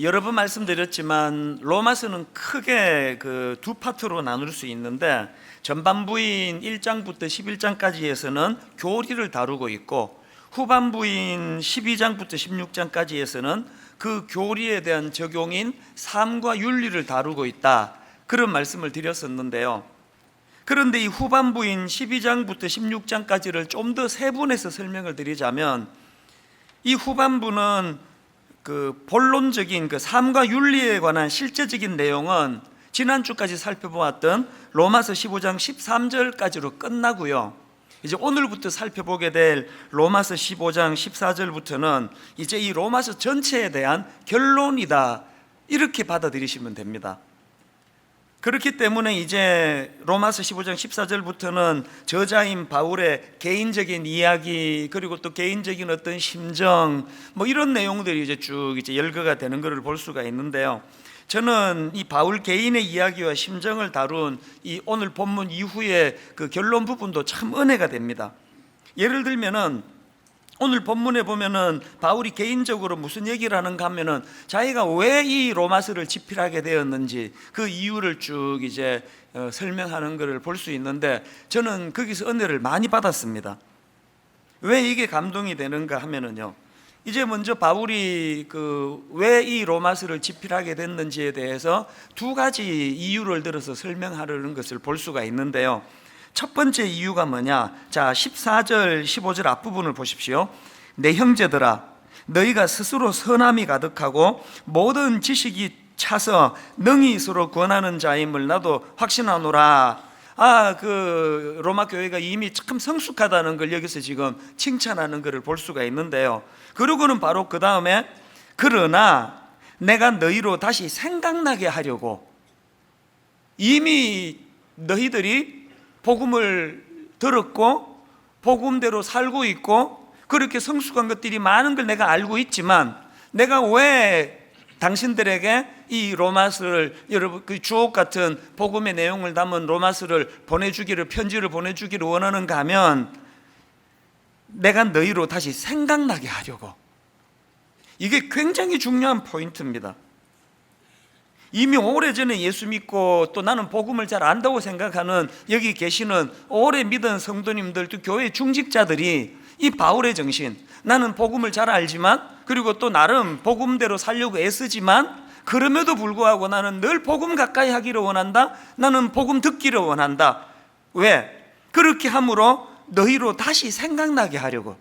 여러 번 말씀드렸지만 로마서는 크게 그 두 파트로 나눌 수 있는데, 전반부인 1장부터 11장까지에서는 교리를 다루고 있고, 후반부인 12장부터 16장까지에서는 그 교리에 대한 적용인 삶과 윤리를 다루고 있다, 그런 말씀을 드렸었는데요. 그런데 이 후반부인 12장부터 16장까지를 좀 더 세분해서 설명을 드리자면, 이 후반부는 그 본론적인 그 삶과 윤리에 관한 실제적인 내용은 지난주까지 살펴보았던 로마서 15장 13절까지로 끝나고요. 이제 오늘부터 살펴보게 될 로마서 15장 14절부터는 이제 이 로마서 전체에 대한 결론이다, 이렇게 받아들이시면 됩니다. 그렇기 때문에 이제 로마서 15장 14절부터는 저자인 바울의 개인적인 이야기, 그리고 또 개인적인 어떤 심정, 뭐 이런 내용들이 이제 쭉 이제 열거가 되는 것을 볼 수가 있는데요. 저는 이 바울 개인의 이야기와 심정을 다룬 이 오늘 본문 이후의 그 결론 부분도 참 은혜가 됩니다. 예를 들면은 오늘 본문에 보면은 바울이 개인적으로 무슨 얘기를 하는가 하면은 자기가 왜 이 로마서를 집필하게 되었는지 그 이유를 쭉 이제 설명하는 것을 볼 수 있는데, 저는 거기서 은혜를 많이 받았습니다. 왜 이게 감동이 되는가 하면은요, 이제 먼저 바울이 그 왜 이 로마서를 집필하게 됐는지에 대해서 두 가지 이유를 들어서 설명하려는 것을 볼 수가 있는데요. 첫 번째 이유가 뭐냐? 자, 14절 15절 앞부분을 보십시오. 내 형제들아, 너희가 스스로 선함이 가득하고 모든 지식이 차서 능히 서로 권하는 자임을 나도 확신하노라. 그 로마 교회가 이미 참 성숙하다는 걸 여기서 지금 칭찬하는 것을 볼 수가 있는데요. 그러고는 바로 그 다음에 그러나 내가 너희로 다시 생각나게 하려고, 이미 너희들이 복음을 들었고 복음대로 살고 있고 그렇게 성숙한 것들이 많은 걸 내가 알고 있지만, 내가 왜 당신들에게 이 로마서를, 여러분 그 주옥 같은 복음의 내용을 담은 로마서를 편지를 보내주기를 원하는가 하면, 내가 너희로 다시 생각나게 하려고. 이게 굉장히 중요한 포인트입니다. 이미 오래전에 예수 믿고 또 나는 복음을 잘 안다고 생각하는 여기 계시는 오래 믿은 성도님들, 또 교회 중직자들이 이 바울의 정신, 나는 복음을 잘 알지만 그리고 또 나름 복음대로 살려고 애쓰지만 그럼에도 불구하고 나는 늘 복음 가까이 하기를 원한다, 나는 복음 듣기를 원한다. 왜? 그렇게 함으로 너희로 다시 생각나게 하려고.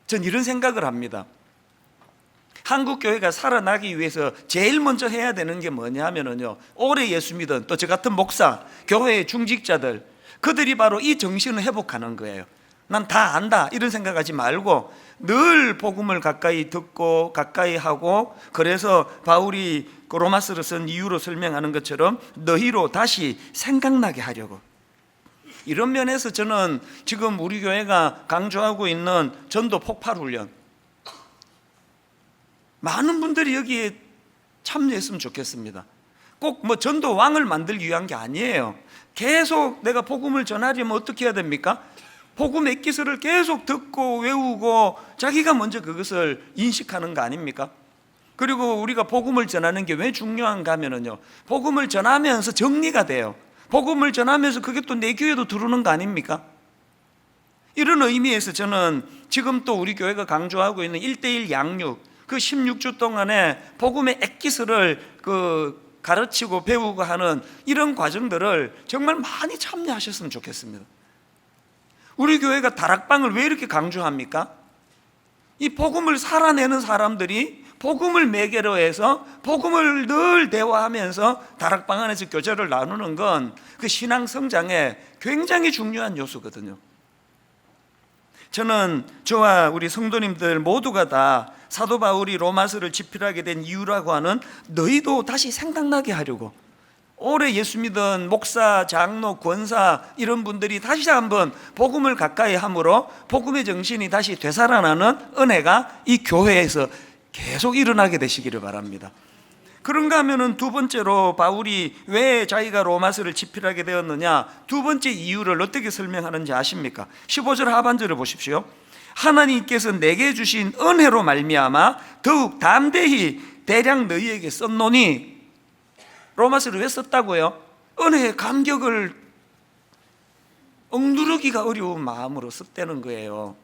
전 이런 생각을 합니다. 한국 교회가 살아나기 위해서 제일 먼저 해야 되는 게 뭐냐 하면은요, 오래 예수 믿은 또 저 같은 목사, 교회의 중직자들, 그들이 바로 이 정신을 회복하는 거예요. 난 다 안다 이런 생각하지 말고 늘 복음을 가까이 듣고 가까이 하고, 그래서 바울이 로마서를 쓴 이유로 설명하는 것처럼 너희로 다시 생각나게 하려고. 이런 면에서 저는 지금 우리 교회가 강조하고 있는 전도 폭발 훈련, 많은 분들이 여기에 참여했으면 좋겠습니다. 꼭 뭐 전도 왕을 만들기 위한 게 아니에요. 계속 내가 복음을 전하려면 어떻게 해야 됩니까? 복음의 기술을 계속 듣고 외우고 자기가 먼저 그것을 인식하는 거 아닙니까? 그리고 우리가 복음을 전하는 게 왜 중요한가 하면요, 복음을 전하면서 정리가 돼요. 복음을 전하면서 그게 또 내 귀에도 들어오는 거 아닙니까? 이런 의미에서 저는 지금 또 우리 교회가 강조하고 있는 1:1 양육, 그 16주 동안에 복음의 액기스를 가르치고 배우고 하는 이런 과정들을 정말 많이 참여하셨으면 좋겠습니다. 우리 교회가 다락방을 왜 이렇게 강조합니까? 이 복음을 살아내는 사람들이 복음을 매개로 해서 복음을 늘 대화하면서 다락방 안에서 교제를 나누는 건 그 신앙 성장에 굉장히 중요한 요소거든요. 저는 저와 우리 성도님들 모두가 다 사도 바울이 로마서를 집필하게 된 이유라고 하는 너희도 다시 생각나게 하려고, 오래 예수 믿은 목사, 장로, 권사 이런 분들이 다시 한번 복음을 가까이 함으로 복음의 정신이 다시 되살아나는 은혜가 이 교회에서 계속 일어나게 되시기를 바랍니다. 그런가 하면은 두 번째로 바울이 왜 자기가 로마서를 집필하게 되었느냐, 두 번째 이유를 어떻게 설명하는지 아십니까? 15절 하반절을 보십시오. 하나님께서 내게 주신 은혜로 말미암아 더욱 담대히 대량 너희에게 썼노니. 로마서를 왜 썼다고요? 은혜의 감격을 억누르기가 어려운 마음으로 썼다는 거예요.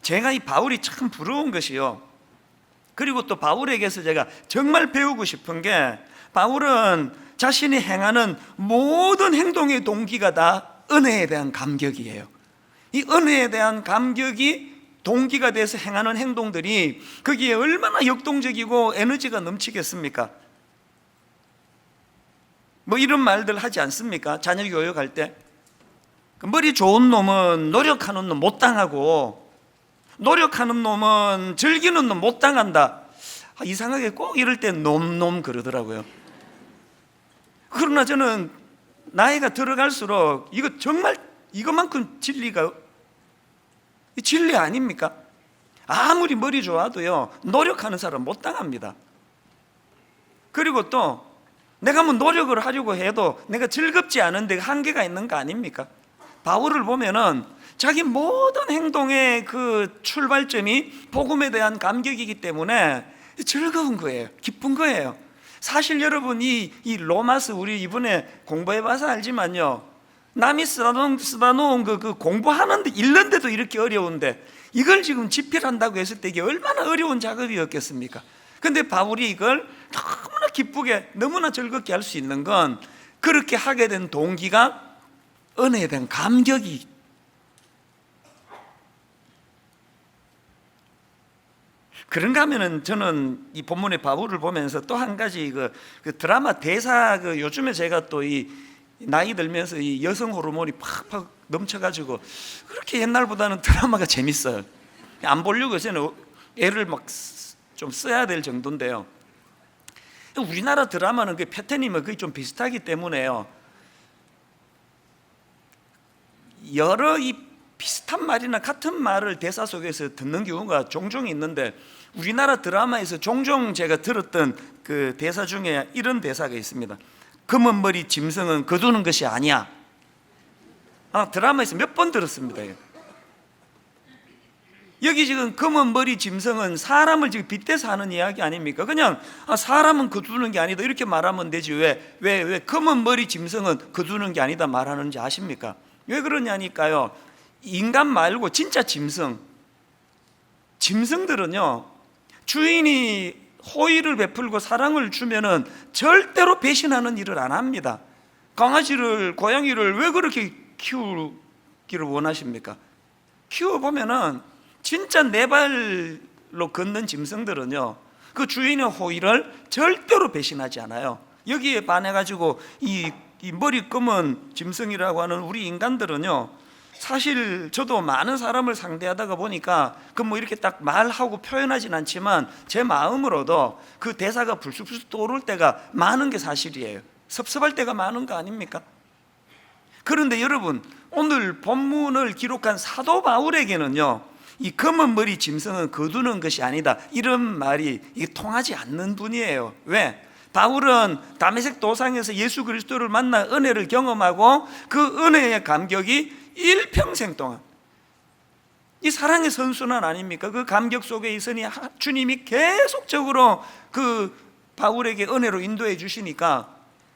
제가 이 바울이 참 부러운 것이요, 그리고 또 바울에게서 제가 정말 배우고 싶은 게, 바울은 자신이 행하는 모든 행동의 동기가 다 은혜에 대한 감격이에요. 이 은혜에 대한 감격이 동기가 돼서 행하는 행동들이 거기에 얼마나 역동적이고 에너지가 넘치겠습니까? 뭐 이런 말들 하지 않습니까? 자녀 교육할 때 머리 좋은 놈은 노력하는 놈 못 당하고, 노력하는 놈은 즐기는 놈 못 당한다. 이상하게 꼭 이럴 때 놈 그러더라고요. 그러나 저는 나이가 들어갈수록 이거 정말 이것만큼 진리가 진리 아닙니까? 아무리 머리 좋아도요, 노력하는 사람 못 당합니다. 그리고 또 내가 뭐 노력을 하려고 해도 내가 즐겁지 않은데 한계가 있는 거 아닙니까? 바울을 보면은 자기 모든 행동의 그 출발점이 복음에 대한 감격이기 때문에 즐거운 거예요. 기쁜 거예요. 사실 여러분, 이 로마서 우리 이번에 공부해봐서 알지만요, 남이 쓰다 놓은 그 공부하는데 읽는데도 이렇게 어려운데 이걸 지금 집필한다고 했을 때 이게 얼마나 어려운 작업이었겠습니까? 근데 바울이 이걸 너무나 기쁘게, 너무나 즐겁게 할 수 있는 건 그렇게 하게 된 동기가 은혜에 대한 감격이. 그런가 하면은 저는 이 본문의 바울을 보면서 또 한 가지 그 드라마 대사, 요즘에 제가 또 이 나이 들면서 이 여성 호르몬이 팍팍 넘쳐가지고 그렇게 옛날보다는 드라마가 재밌어요. 안 보려고 해서는 애를 막 좀 써야 될 정도인데요, 우리나라 드라마는 그 패턴이 거의 좀 비슷하기 때문에요, 여러 이 비슷한 말이나 같은 말을 대사 속에서 듣는 경우가 종종 있는데, 우리나라 드라마에서 종종 제가 들었던 그 대사 중에 이런 대사가 있습니다. 검은 머리 짐승은 거두는 것이 아니야. 드라마에서 몇 번 들었습니다. 여기 지금 검은 머리 짐승은 사람을 지금 빗대서 하는 이야기 아닙니까? 그냥 사람은 거두는 게 아니다 이렇게 말하면 되지, 왜 검은 머리 짐승은 거두는 게 아니다 말하는지 아십니까? 왜 그러냐니까요, 인간 말고 진짜 짐승들은요, 주인이 호의를 베풀고 사랑을 주면은 절대로 배신하는 일을 안 합니다. 강아지를, 고양이를 왜 그렇게 키우기를 원하십니까? 키워보면은 진짜 네 발로 걷는 짐승들은요, 그 주인의 호의를 절대로 배신하지 않아요. 여기에 반해가지고 이 머리 검은 짐승이라고 하는 우리 인간들은요, 사실 저도 많은 사람을 상대하다가 보니까 그 뭐 이렇게 딱 말하고 표현하진 않지만 제 마음으로도 그 대사가 불쑥불쑥 떠오를 때가 많은 게 사실이에요. 섭섭할 때가 많은 거 아닙니까? 그런데 여러분, 오늘 본문을 기록한 사도 바울에게는요, 이 검은 머리 짐승은 거두는 것이 아니다 이런 말이 이게 통하지 않는 분이에요. 왜? 바울은 다메섹 도상에서 예수 그리스도를 만나 은혜를 경험하고 그 은혜의 감격이 일평생 동안, 이 사랑의 선순환 아닙니까? 그 감격 속에 있으니 주님이 계속적으로 그 바울에게 은혜로 인도해 주시니까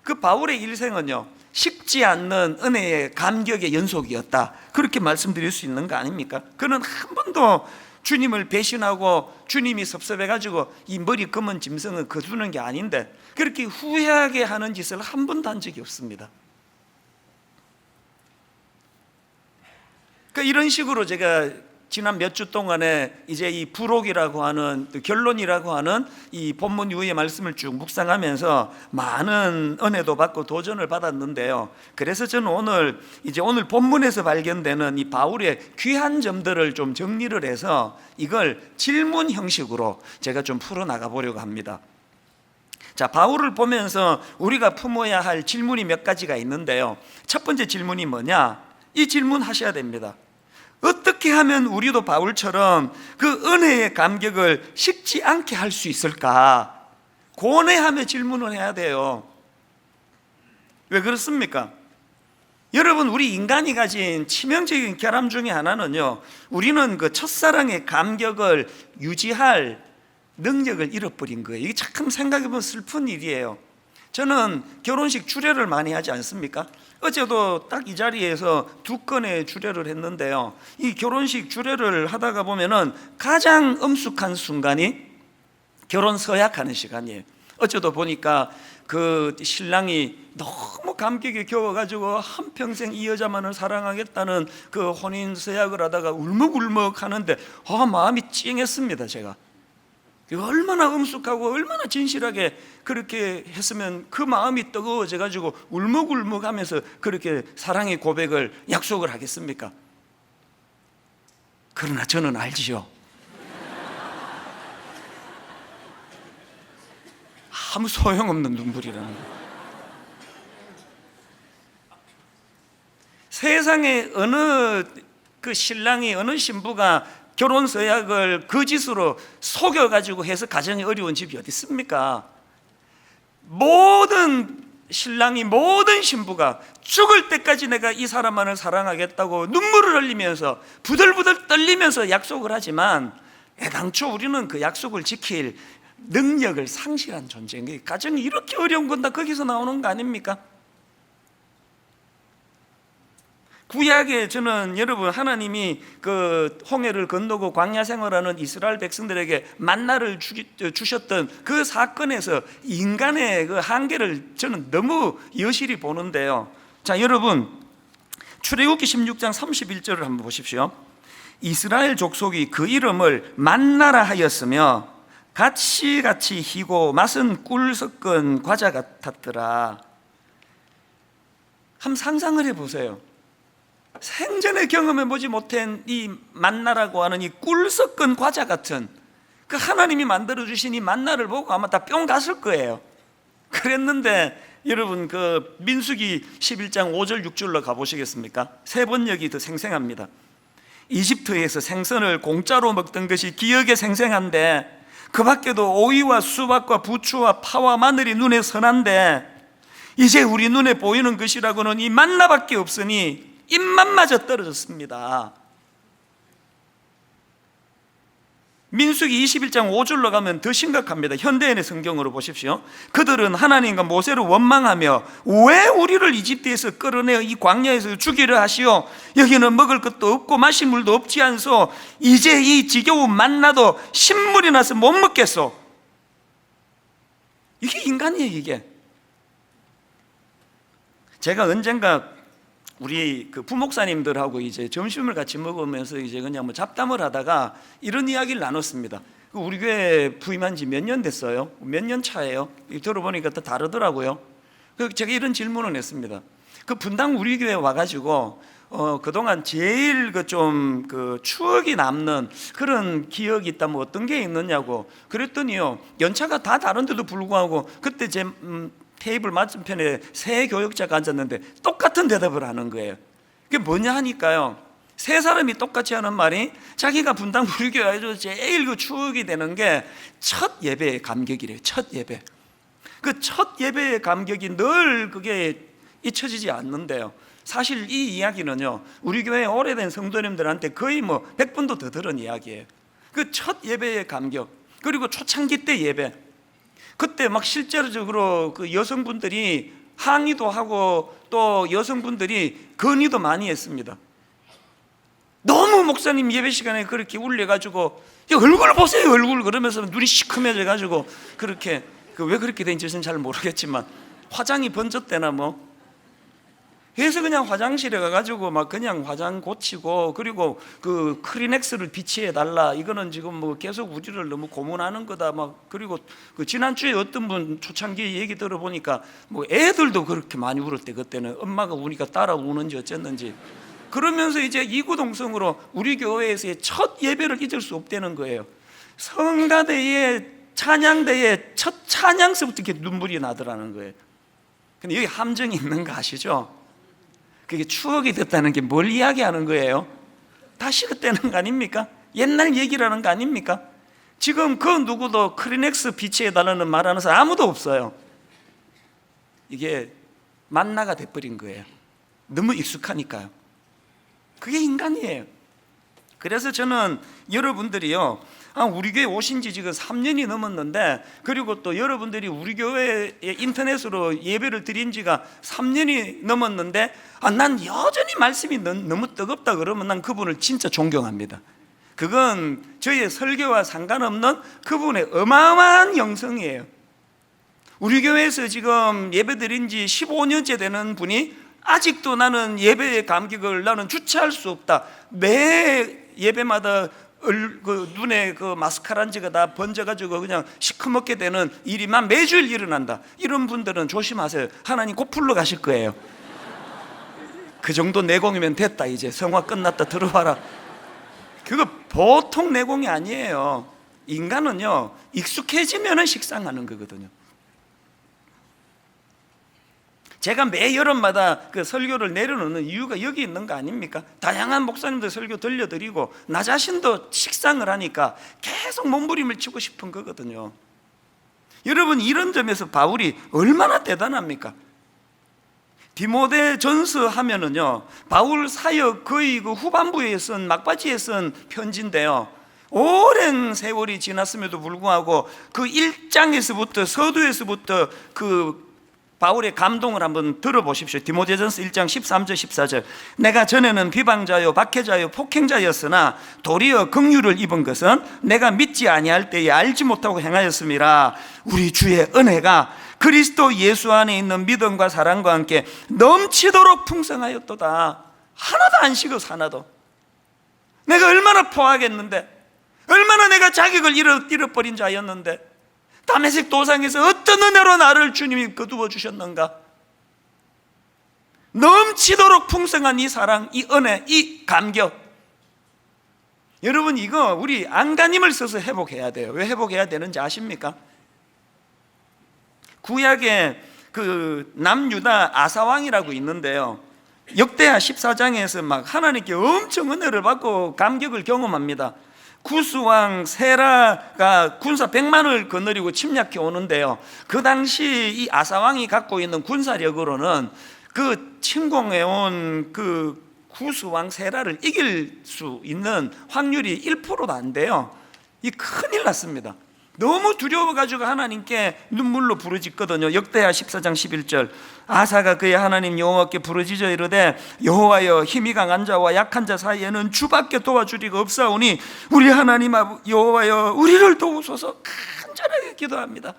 그 바울의 일생은요, 식지 않는 은혜의 감격의 연속이었다, 그렇게 말씀드릴 수 있는 거 아닙니까? 그는 한 번도 주님을 배신하고 주님이 섭섭해가지고 이 머리 검은 짐승은 거두는 게 아닌데 그렇게 후회하게 하는 짓을 한 번도 한 적이 없습니다. 그러니까 이런 식으로 제가 지난 몇 주 동안에 이제 이 부록이라고 하는, 결론이라고 하는 이 본문 이후의 말씀을 쭉 묵상하면서 많은 은혜도 받고 도전을 받았는데요, 그래서 저는 오늘 본문에서 발견되는 이 바울의 귀한 점들을 좀 정리를 해서 이걸 질문 형식으로 제가 좀 풀어나가 보려고 합니다. 자, 바울을 보면서 우리가 품어야 할 질문이 몇 가지가 있는데요, 첫 번째 질문이 뭐냐? 이 질문 하셔야 됩니다. 어떻게 하면 우리도 바울처럼 그 은혜의 감격을 식지 않게 할 수 있을까? 고뇌하며 질문을 해야 돼요. 왜 그렇습니까? 여러분, 우리 인간이 가진 치명적인 결함 중에 하나는요, 우리는 그 첫사랑의 감격을 유지할 능력을 잃어버린 거예요. 이게 참 생각해보면 슬픈 일이에요. 저는 결혼식 주례를 많이 하지 않습니까? 어제도 딱 이 자리에서 2건의 주례를 했는데요, 이 결혼식 주례를 하다가 보면은 가장 엄숙한 순간이 결혼 서약하는 시간이에요. 어제도 보니까 그 신랑이 너무 감격에 겨워가지고 한평생 이 여자만을 사랑하겠다는 그 혼인 서약을 하다가 울먹울먹 하는데 마음이 찡했습니다. 제가 얼마나 엄숙하고 얼마나 진실하게 그렇게 했으면 그 마음이 뜨거워져 가지고 울먹울먹 하면서 그렇게 사랑의 고백을 약속을 하겠습니까? 그러나 저는 알지요, 아무 소용없는 눈물이라는 거. 세상에 어느 그 신랑이, 어느 신부가 결혼 서약을 거짓으로 속여가지고 해서 가정이 어려운 집이 어디 있습니까? 모든 신랑이, 모든 신부가 죽을 때까지 내가 이 사람만을 사랑하겠다고 눈물을 흘리면서 부들부들 떨리면서 약속을 하지만 애당초 우리는 그 약속을 지킬 능력을 상실한 존재인 거예요. 가정이 이렇게 어려운 건 다 거기서 나오는 거 아닙니까? 구약에 저는 여러분, 하나님이 그 홍해를 건너고 광야 생활하는 이스라엘 백성들에게 만나를 주셨던 그 사건에서 인간의 그 한계를 저는 너무 여실히 보는데요. 자, 여러분, 출애굽기 16장 31절을 한번 보십시오. 이스라엘 족속이 그 이름을 만나라 하였으며 같이 희고 맛은 꿀 섞은 과자 같았더라. 한번 상상을 해보세요. 생전에 경험해보지 못한 이 만나라고 하는 이 꿀 섞은 과자 같은 그 하나님이 만들어주신 이 만나를 보고 아마 다 뿅 갔을 거예요. 그랬는데 여러분, 그 민수기 11장 5절 6절로 가보시겠습니까? 세 번역이 더 생생합니다. 이집트에서 생선을 공짜로 먹던 것이 기억에 생생한데 그 밖에도 오이와 수박과 부추와 파와 마늘이 눈에 선한데 이제 우리 눈에 보이는 것이라고는 이 만나밖에 없으니 입맛마저 떨어졌습니다. 민수기 21장 5절로 가면 더 심각합니다. 현대인의 성경으로 보십시오. 그들은 하나님과 모세를 원망하며 왜 우리를 이집트에서 끌어내어 이 광야에서 죽이려 하시오? 여기는 먹을 것도 없고 마실 물도 없지 않소? 이제 이 지겨운 만나도 신물이 나서 못 먹겠소. 이게 인간이에요. 이게 제가 언젠가 우리 그 부목사님들하고 이제 점심을 같이 먹으면서 이제 그냥 뭐 잡담을 하다가 이런 이야기를 나눴습니다. 우리 교회 부임한 지 몇 년 됐어요? 몇 년 차예요? 들어보니까 또 다르더라고요. 제가 이런 질문을 했습니다. 그 분당 우리 교회 와가지고 그동안 제일 그 추억이 남는 그런 기억이 있다면 어떤 게 있느냐고 그랬더니요, 연차가 다 다른데도 불구하고 그때 제 테이블 맞은편에 세 교역자가 앉았는데 똑같은 대답을 하는 거예요. 그게 뭐냐 하니까요, 세 사람이 똑같이 하는 말이 자기가 분당 우리 교회에서 제일 그 추억이 되는 게 첫 예배의 감격이래요. 첫 예배. 그 첫 예배의 감격이 늘 그게 잊혀지지 않는데요. 사실 이 이야기는요, 우리 교회 오래된 성도님들한테 거의 뭐 100번도 더 들은 이야기예요. 그 첫 예배의 감격, 그리고 초창기 때 예배, 그때 막 실제적으로 그 여성분들이 항의도 하고 또 여성분들이 건의도 많이 했습니다. 너무 목사님 예배 시간에 그렇게 울려가지고 얼굴 보세요, 얼굴, 그러면서 눈이 시커매져가지고 그렇게 왜 그렇게 된지 저는 잘 모르겠지만 화장이 번졌대나 뭐. 그래서 그냥 화장실에 가가지고 막 그냥 화장 고치고, 그리고 그 크리넥스를 비치해 달라, 이거는 지금 뭐 계속 우리를 너무 고문하는 거다 막. 그리고 그 지난주에 어떤 분 초창기 얘기 들어보니까 뭐 애들도 그렇게 많이 울었대. 그때는 엄마가 우니까 따라 우는지 어쨌는지. 그러면서 이제 이구동성으로 우리 교회에서의 첫 예배를 잊을 수 없다는 거예요. 성가대의 찬양대의 첫 찬양서부터 이렇게 눈물이 나더라는 거예요. 근데 여기 함정이 있는 거 아시죠? 그게 추억이 됐다는 게 뭘 이야기하는 거예요? 다시 그때는 거 아닙니까? 옛날 얘기라는 거 아닙니까? 지금 그 누구도 크리넥스 비치해달라는 말하는 사람 아무도 없어요. 이게 만나가 돼버린 거예요. 너무 익숙하니까요. 그게 인간이에요. 그래서 저는 여러분들이요, 우리 교회 오신 지 지금 3년이 넘었는데, 그리고 또 여러분들이 우리 교회에 인터넷으로 예배를 드린 지가 3년이 넘었는데, 난 여전히 말씀이 너무 뜨겁다 그러면 난 그분을 진짜 존경합니다. 그건 저희의 설교와 상관없는 그분의 어마어마한 영성이에요. 우리 교회에서 지금 예배 드린 지 15년째 되는 분이 아직도 나는 예배의 감격을 나는 주체할 수 없다, 매 예배마다 눈에 그 마스카란지가 다 번져가지고 그냥 시커멓게 되는 일이만 매주일 일어난다, 이런 분들은 조심하세요. 하나님 곧 불러 가실 거예요. 그 정도 내공이면 됐다, 이제 성화 끝났다, 들어와라. 그거 보통 내공이 아니에요. 인간은요, 익숙해지면 식상하는 거거든요. 제가 매 여름마다 그 설교를 내려놓는 이유가 여기 있는 거 아닙니까? 다양한 목사님들 설교 들려드리고 나 자신도 식상을 하니까 계속 몸부림을 치고 싶은 거거든요. 여러분, 이런 점에서 바울이 얼마나 대단합니까? 디모데 전서 하면은요, 바울 사역 거의 그 후반부에 쓴, 막바지에 쓴 편지인데요, 오랜 세월이 지났음에도 불구하고 그 1장에서부터 서두에서부터 그 바울의 감동을 한번 들어보십시오. 디모데전서 1장 13절 14절. 내가 전에는 비방자요 박해자요 폭행자였으나 도리어 긍휼을 입은 것은 내가 믿지 아니할 때에 알지 못하고 행하였음이라. 우리 주의 은혜가 그리스도 예수 안에 있는 믿음과 사랑과 함께 넘치도록 풍성하였도다. 하나도 안 식어서, 하나도. 내가 얼마나 포하겠는데, 얼마나 내가 자격을 잃어버린 자였는데, 다메섹 도상에서 어떤 은혜로 나를 주님이 거두어 주셨는가. 넘치도록 풍성한 이 사랑, 이 은혜, 이 감격. 여러분, 이거 우리 안간힘을 써서 회복해야 돼요. 왜 회복해야 되는지 아십니까? 구약에 그 남유다 아사왕이라고 있는데요, 역대하 14장에서 막 하나님께 엄청 은혜를 받고 감격을 경험합니다. 구스왕 세라가 군사 100만을 거느리고 침략해 오는데요, 그 당시 이 아사왕이 갖고 있는 군사력으로는 그 침공해 온 그 구스왕 세라를 이길 수 있는 확률이 1%도 안 돼요. 이 큰일 났습니다. 너무 두려워가지고 하나님께 눈물로 부르짖거든요. 역대하 14장 11절. 아사가 그의 하나님 여호와께 부르짖어 이르되, 여호와여, 힘이 강한 자와 약한 자 사이에는 주밖에 도와주리가 없사오니 우리 하나님 여호와여, 우리를 도우소서. 간절하게 기도합니다.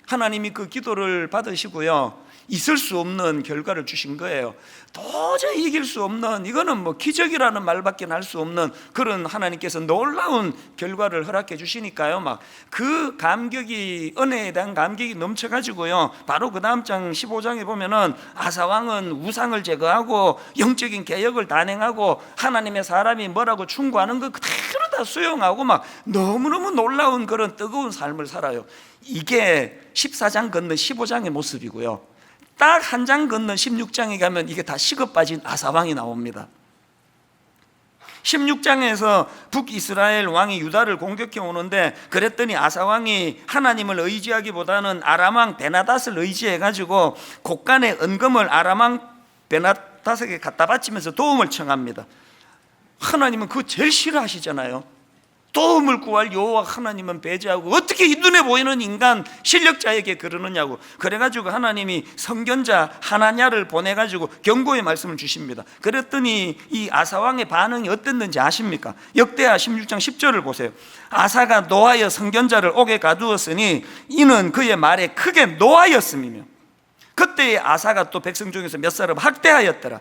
하나님이 그 기도를 받으시고요, 있을 수 없는 결과를 주신 거예요. 도저히 이길 수 없는, 이거는 뭐 기적이라는 말밖에 할 수 없는 그런 하나님께서 놀라운 결과를 허락해 주시니까요, 막 그 감격이, 은혜에 대한 감격이 넘쳐가지고요, 바로 그 다음 장 15장에 보면은 아사왕은 우상을 제거하고 영적인 개혁을 단행하고 하나님의 사람이 뭐라고 충고하는 거 그대로 다 수용하고 막 너무너무 놀라운 그런 뜨거운 삶을 살아요. 이게 14장 건너 15장의 모습이고요, 딱 한 장 건너 16장에 가면 이게 다 식어 빠진 아사왕이 나옵니다. 16장에서 북이스라엘 왕이 유다를 공격해 오는데, 그랬더니 아사왕이 하나님을 의지하기보다는 아람왕 베나닷을 의지해가지고 곳간의 은금을 아람왕 베나닷에게 갖다 바치면서 도움을 청합니다. 하나님은 그거 제일 싫어하시잖아요. 도움을 구할 여호와 하나님은 배제하고 어떻게 이 눈에 보이는 인간 실력자에게 그러느냐고. 그래가지고 하나님이 선견자 하나냐를 보내가지고 경고의 말씀을 주십니다. 그랬더니 이 아사왕의 반응이 어땠는지 아십니까? 역대하 16장 10절을 보세요. 아사가 노하여 선견자를 옥에 가두었으니 이는 그의 말에 크게 노하였음이며, 그때의 아사가 또 백성 중에서 몇 사람 학대하였더라.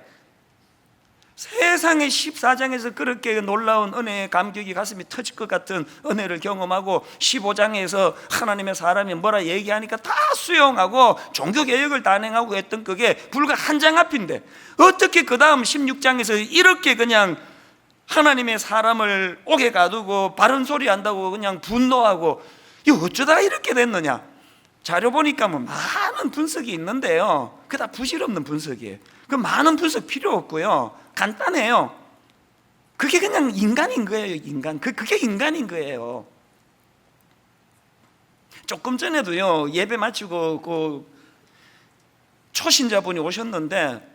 세상에 14장에서 그렇게 놀라운 은혜의 감격이 가슴이 터질 것 같은 은혜를 경험하고, 15장에서 하나님의 사람이 뭐라 얘기하니까 다 수용하고 종교개혁을 단행하고 했던 그게 불과 한 장 앞인데, 어떻게 그 다음 16장에서 이렇게 그냥 하나님의 사람을 옥에 가두고 바른 소리 한다고 그냥 분노하고, 이거 어쩌다 이렇게 됐느냐. 자료 보니까 뭐 많은 분석이 있는데요, 그게 다 부질없는 분석이에요. 그 많은 분석 필요 없고요, 간단해요. 그게 그냥 인간인 거예요. 인간. 그게 인간인 거예요. 조금 전에도요, 예배 마치고 그 초신자분이 오셨는데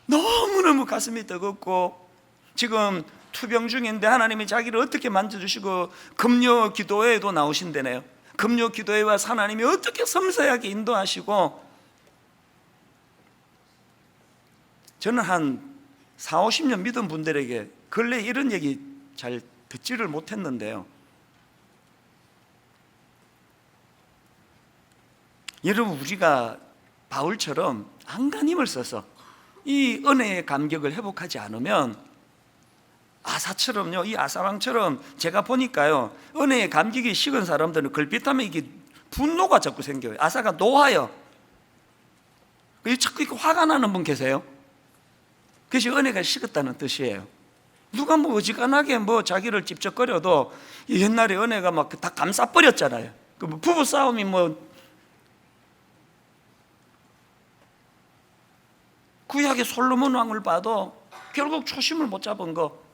너무너무 가슴이 뜨겁고 지금 투병 중인데 하나님이 자기를 어떻게 만져주시고 금요 기도회에도 나오신다네요. 금요 기도회와 하나님이 어떻게 섬세하게 인도하시고, 저는 한 4, 50년 믿은 분들에게 근래 이런 얘기 잘 듣지를 못했는데요, 여러분, 우리가 바울처럼 안간힘을 써서 이 은혜의 감격을 회복하지 않으면, 아사처럼요, 이 아사왕처럼 제가 보니까요, 은혜의 감격이 식은 사람들은 글빛하면 이게 분노가 자꾸 생겨요. 아사가 놓아요. 자꾸 이렇게 화가 나는 분 계세요? 그것이 은혜가 식었다는 뜻이에요. 누가 뭐 어지간하게 뭐 자기를 찝쩍거려도 옛날에 은혜가 막 다 감싸버렸잖아요. 그 부부 싸움이 뭐 구약의 솔로몬 왕을 봐도 결국 초심을 못 잡은 거,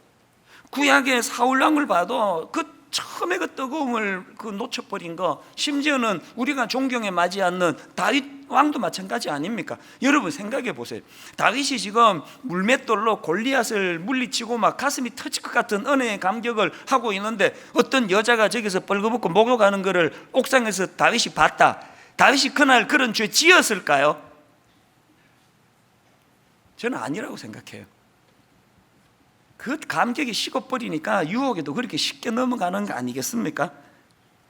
구약의 사울 왕을 봐도 그 처음에 그 뜨거움을 놓쳐버린 거, 심지어는 우리가 존경에 맞지 않는 다윗 왕도 마찬가지 아닙니까? 여러분 생각해 보세요. 다윗이 지금 물맷돌로 골리앗을 물리치고 막 가슴이 터질 것 같은 은혜의 감격을 하고 있는데, 어떤 여자가 저기서 벌거벗고 목욕하는 것을 옥상에서 다윗이 봤다. 다윗이 그날 그런 죄 지었을까요? 저는 아니라고 생각해요. 그 감격이 식어버리니까 유혹에도 그렇게 쉽게 넘어가는 거 아니겠습니까?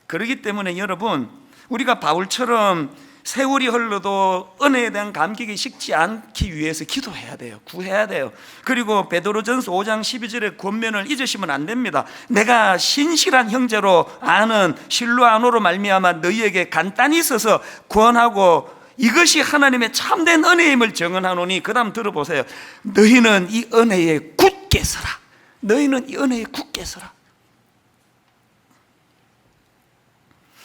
그렇기 때문에 여러분, 우리가 바울처럼 세월이 흘러도 은혜에 대한 감격이 식지 않기 위해서 기도해야 돼요. 구해야 돼요. 그리고 베드로전서 5장 12절의 권면을 잊으시면 안 됩니다. 내가 신실한 형제로 아는 실로아노로 말미암아 너희에게 간단히 써서 권하고 이것이 하나님의 참된 은혜임을 증언하노니, 그 다음 들어보세요. 너희는 이 은혜에 굳게 서라. 너희는 이 은혜에 굳게 서라.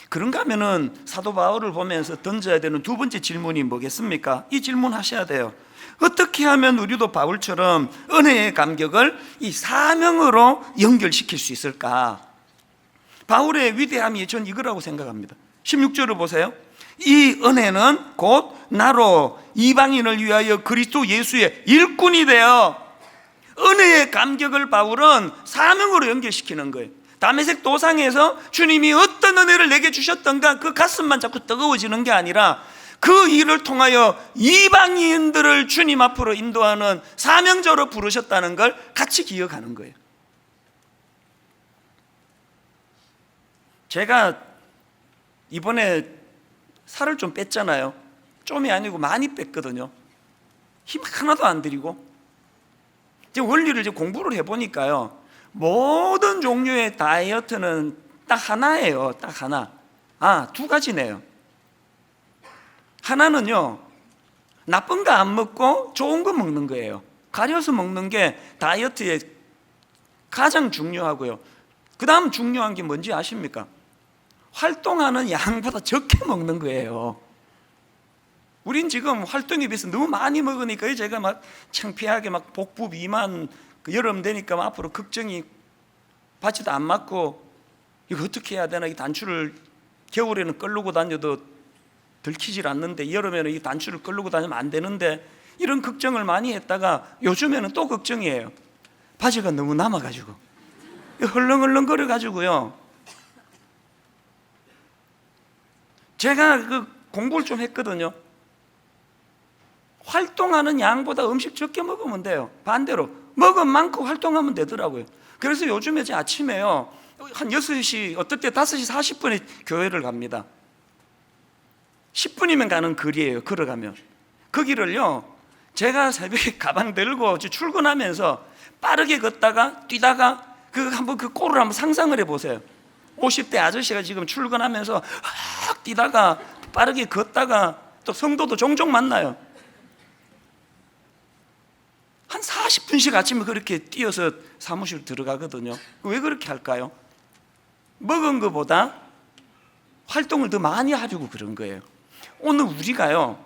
그런가 하면은 사도 바울을 보면서 던져야 되는 두 번째 질문이 뭐겠습니까? 이 질문 하셔야 돼요. 어떻게 하면 우리도 바울처럼 은혜의 감격을 이 사명으로 연결시킬 수 있을까? 바울의 위대함이 전 이거라고 생각합니다. 16절을 보세요. 이 은혜는 곧 나로 이방인을 위하여 그리스도 예수의 일꾼이 되어, 은혜의 감격을 바울은 사명으로 연결시키는 거예요. 다메섹 도상에서 주님이 어떤 은혜를 내게 주셨던가 그 가슴만 자꾸 뜨거워지는 게 아니라, 그 일을 통하여 이방인들을 주님 앞으로 인도하는 사명자로 부르셨다는 걸 같이 기억하는 거예요. 제가 이번에 살을 좀 뺐잖아요. 좀이 아니고 많이 뺐거든요. 힘 하나도 안 들이고. 이제 원리를 이제 공부를 해보니까요, 모든 종류의 다이어트는 딱 하나예요. 딱 하나. 두 가지네요. 하나는요, 나쁜 거 안 먹고 좋은 거 먹는 거예요. 가려서 먹는 게 다이어트에 가장 중요하고요. 그 다음 중요한 게 뭔지 아십니까? 활동하는 양보다 적게 먹는 거예요. 우린 지금 활동에 비해서 너무 많이 먹으니까 제가 막 창피하게 막 복부 비만, 여름 되니까 막 앞으로 걱정이, 바지도 안 맞고 이거 어떻게 해야 되나, 이 단추를 겨울에는 끌고 다녀도 들키질 않는데 여름에는 이 단추를 끌고 다니면 안 되는데, 이런 걱정을 많이 했다가 요즘에는 또 걱정이에요. 바지가 너무 남아가지고 헐렁헐렁 거려가지고요. 제가 그 공부를 좀 했거든요. 활동하는 양보다 음식 적게 먹으면 돼요. 반대로 먹은 만큼 활동하면 되더라고요. 그래서 요즘에 제 아침에요, 한 6시, 어떨 때 5시 40분에 교회를 갑니다. 10분이면 가는 거리예요. 걸어가면. 그 길을요, 제가 새벽에 가방 들고 출근하면서 빠르게 걷다가 뛰다가 한번 그 꼴을 한번 상상을 해보세요. 50대 아저씨가 지금 출근하면서 확 뛰다가 빠르게 걷다가, 또 성도도 종종 만나요. 한 40분씩 아침에 그렇게 뛰어서 사무실 들어가거든요. 왜 그렇게 할까요? 먹은 것보다 활동을 더 많이 하려고 그런 거예요. 오늘 우리가요,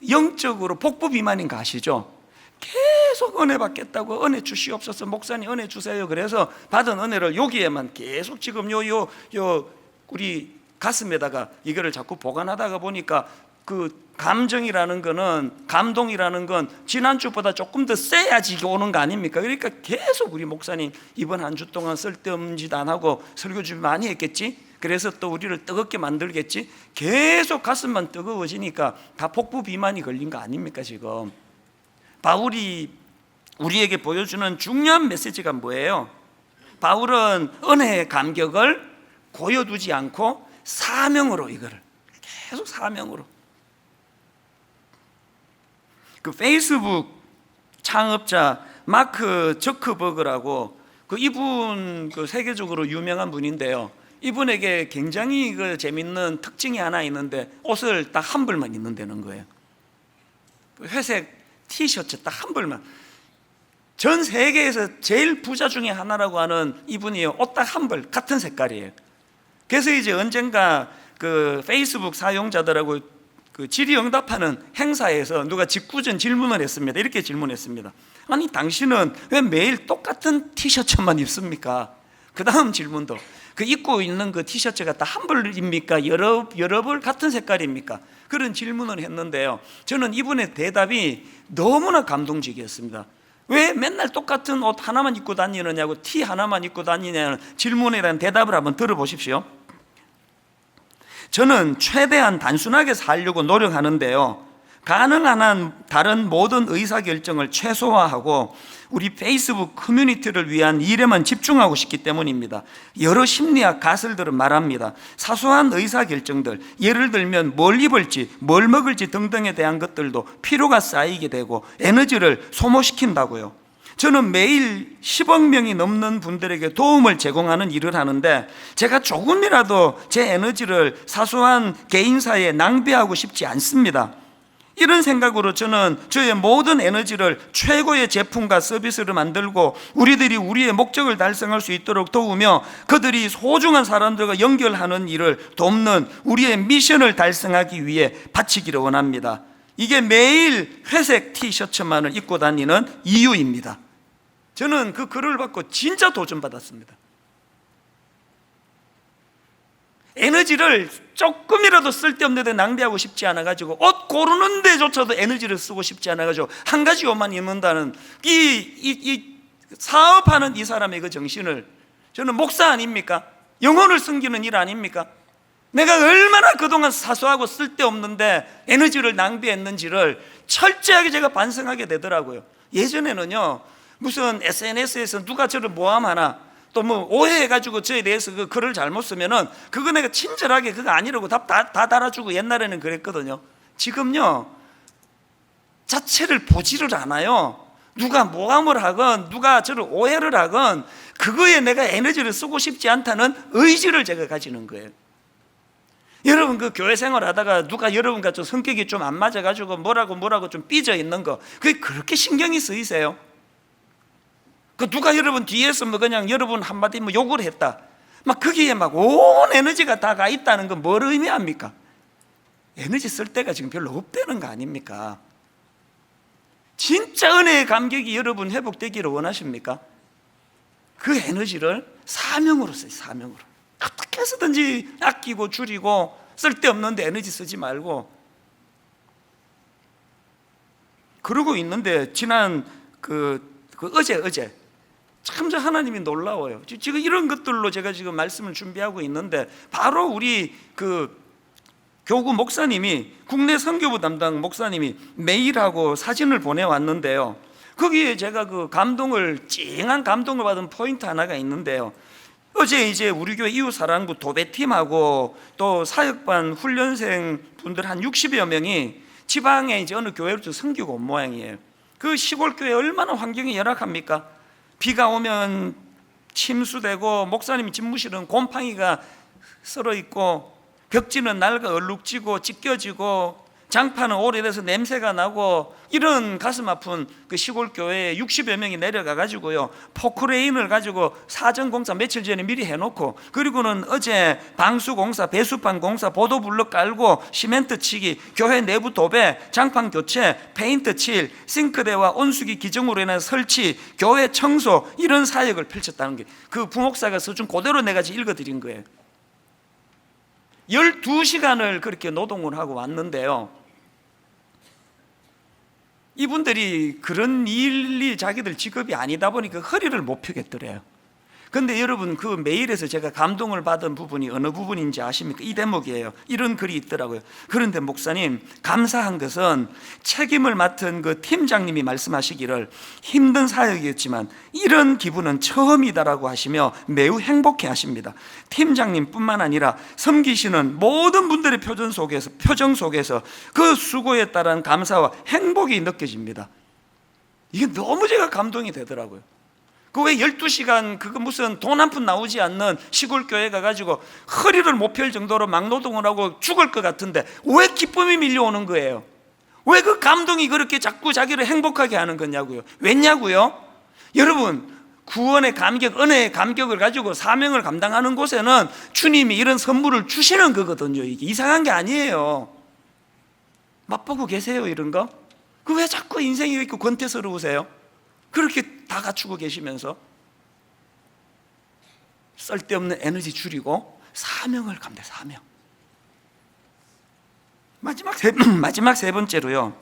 영적으로 복부 비만인 거 아시죠? 계속 은혜 받겠다고, 은혜 주시옵소서, 목사님 은혜 주세요. 그래서 받은 은혜를 여기에만 계속 지금 우리 가슴에다가 이거를 자꾸 보관하다가 보니까 그 감정이라는 거는, 감동이라는 건 지난주보다 조금 더 세야지 오는 거 아닙니까? 그러니까 계속 우리 목사님 이번 한 주 동안 쓸데없는 짓 안 하고 설교 준비 많이 했겠지? 그래서 또 우리를 뜨겁게 만들겠지? 계속 가슴만 뜨거워지니까 다 폭부 비만이 걸린 거 아닙니까 지금? 바울이 우리에게 보여주는 중요한 메시지가 뭐예요? 바울은 은혜의 감격을 고여두지 않고 사명으로, 이거를 계속 사명으로. 그 페이스북 창업자 마크 저크버그라고, 그 이분 그 세계적으로 유명한 분인데요. 이분에게 굉장히 그 재밌는 특징이 하나 있는데, 옷을 딱 한 벌만 입는다는 거예요. 회색 티셔츠 딱 한 벌만. 전 세계에서 제일 부자 중에 하나라고 하는 이분이요, 옷 딱 한 벌 같은 색깔이에요. 그래서 이제 언젠가 그 페이스북 사용자들하고 그 질의응답하는 행사에서 누가 직구전 질문을 했습니다. 이렇게 질문했습니다. 아니 당신은 왜 매일 똑같은 티셔츠만 입습니까? 그 다음 질문도, 그 입고 있는 그 티셔츠가 다 한 벌입니까? 여러 벌 같은 색깔입니까? 그런 질문을 했는데요, 저는 이분의 대답이 너무나 감동적이었습니다. 왜 맨날 똑같은 옷 하나만 입고 다니느냐고, 티 하나만 입고 다니냐는 질문에 대한 대답을 한번 들어보십시오. 저는 최대한 단순하게 살려고 노력하는데요, 가능한 한 다른 모든 의사결정을 최소화하고 우리 페이스북 커뮤니티를 위한 일에만 집중하고 싶기 때문입니다. 여러 심리학 가설들은 말합니다. 사소한 의사결정들, 예를 들면 뭘 입을지, 뭘 먹을지 등등에 대한 것들도 피로가 쌓이게 되고 에너지를 소모시킨다고요. 저는 매일 10억 명이 넘는 분들에게 도움을 제공하는 일을 하는데, 제가 조금이라도 제 에너지를 사소한 개인사에 낭비하고 싶지 않습니다. 이런 생각으로 저는 저의 모든 에너지를 최고의 제품과 서비스를 만들고 우리들이 우리의 목적을 달성할 수 있도록 도우며 그들이 소중한 사람들과 연결하는 일을 돕는 우리의 미션을 달성하기 위해 바치기를 원합니다. 이게 매일 회색 티셔츠만을 입고 다니는 이유입니다. 저는 그 글을 받고 진짜 도전받았습니다. 에너지를 조금이라도 쓸데없는 데 낭비하고 싶지 않아가지고, 옷 고르는 데조차도 에너지를 쓰고 싶지 않아가지고 한 가지 옷만 입는다는 이 사업하는 이 사람의 그 정신을, 저는 목사 아닙니까? 영혼을 섬기는 일 아닙니까? 내가 얼마나 그동안 사소하고 쓸데없는데 에너지를 낭비했는지를 철저하게 제가 반성하게 되더라고요. 예전에는요, 무슨 SNS에서 누가 저를 모함하나, 또 뭐 오해해가지고 저에 대해서 그 글을 잘못 쓰면은 그거 내가 친절하게 그거 아니라고 다 달아주고 옛날에는 그랬거든요. 지금요, 자체를 보지를 않아요. 누가 모함을 하건 누가 저를 오해를 하건 그거에 내가 에너지를 쓰고 싶지 않다는 의지를 제가 가지는 거예요. 여러분 그 교회 생활 하다가 누가 여러분과 좀 성격이 좀 안 맞아가지고 뭐라고 좀 삐져 있는 거, 그게 그렇게 신경이 쓰이세요? 그 누가 여러분 뒤에서 뭐 그냥 여러분 한마디 뭐 욕을 했다, 막 거기에 막 온 에너지가 다 가 있다는 건 뭘 의미합니까? 에너지 쓸 데가 지금 별로 없다는 거 아닙니까? 진짜 은혜의 감격이 여러분 회복되기를 원하십니까? 그 에너지를 사명으로 써요. 사명으로. 어떻게 해서든지 아끼고 줄이고 쓸데없는 데 에너지 쓰지 말고. 그러고 있는데 지난 어제 참 하나님이 놀라워요. 지금 이런 것들로 제가 지금 말씀을 준비하고 있는데, 바로 우리 그 교구 목사님이, 국내 선교부 담당 목사님이 메일하고 사진을 보내왔는데요, 거기에 제가 그 찡한 감동을 받은 포인트 하나가 있는데요, 어제 이제 우리 교회 이웃사랑부 도배팀하고 또 사역반 훈련생 분들 한 60여 명이 지방에 이제 어느 교회로 섬기고 온 모양이에요. 그 시골 교회 얼마나 환경이 열악합니까? 비가 오면 침수되고, 목사님 집무실은 곰팡이가 썰어 있고, 벽지는 낡아 얼룩지고 찢겨지고, 장판은 오래돼서 냄새가 나고, 이런 가슴 아픈 그 시골 교회에 60여 명이 내려가 가지고요, 포크레인을 가지고 사전공사 며칠 전에 미리 해놓고, 그리고는 어제 방수공사, 배수판 공사, 보도블럭 깔고 시멘트 치기, 교회 내부 도배, 장판 교체, 페인트 칠, 싱크대와 온수기 기증으로 인한 설치, 교회 청소, 이런 사역을 펼쳤다는 게 그 부목사가 써준 그대로 내가 읽어드린 거예요. 12시간을 그렇게 노동을 하고 왔는데요, 이분들이 그런 일이 자기들 직업이 아니다 보니까 허리를 못 펴겠더래요. 근데 여러분, 그 메일에서 제가 감동을 받은 부분이 어느 부분인지 아십니까? 이 대목이에요. 이런 글이 있더라고요. 그런데 목사님, 감사한 것은 책임을 맡은 그 팀장님이 말씀하시기를 힘든 사역이었지만 이런 기분은 처음이다라고 하시며 매우 행복해 하십니다. 팀장님뿐만 아니라 섬기시는 모든 분들의 표정 속에서 그 수고에 따른 감사와 행복이 느껴집니다. 이게 너무 제가 감동이 되더라고요. 그 왜 12시간 그거 무슨 돈 한 푼 나오지 않는 시골 교회 가가지고 허리를 못 펼 정도로 막노동을 하고 죽을 것 같은데 왜 기쁨이 밀려오는 거예요? 왜 그 감동이 그렇게 자꾸 자기를 행복하게 하는 거냐고요? 왜냐고요? 여러분, 구원의 감격, 은혜의 감격을 가지고 사명을 감당하는 곳에는 주님이 이런 선물을 주시는 거거든요. 이게 이상한 게 아니에요. 맛보고 계세요, 이런 거? 그 왜 자꾸 인생이 이렇게 권태스러우세요? 그렇게 다 갖추고 계시면서 쓸데없는 에너지 줄이고 사명을 감당. 사명. 마지막 세 번째로요,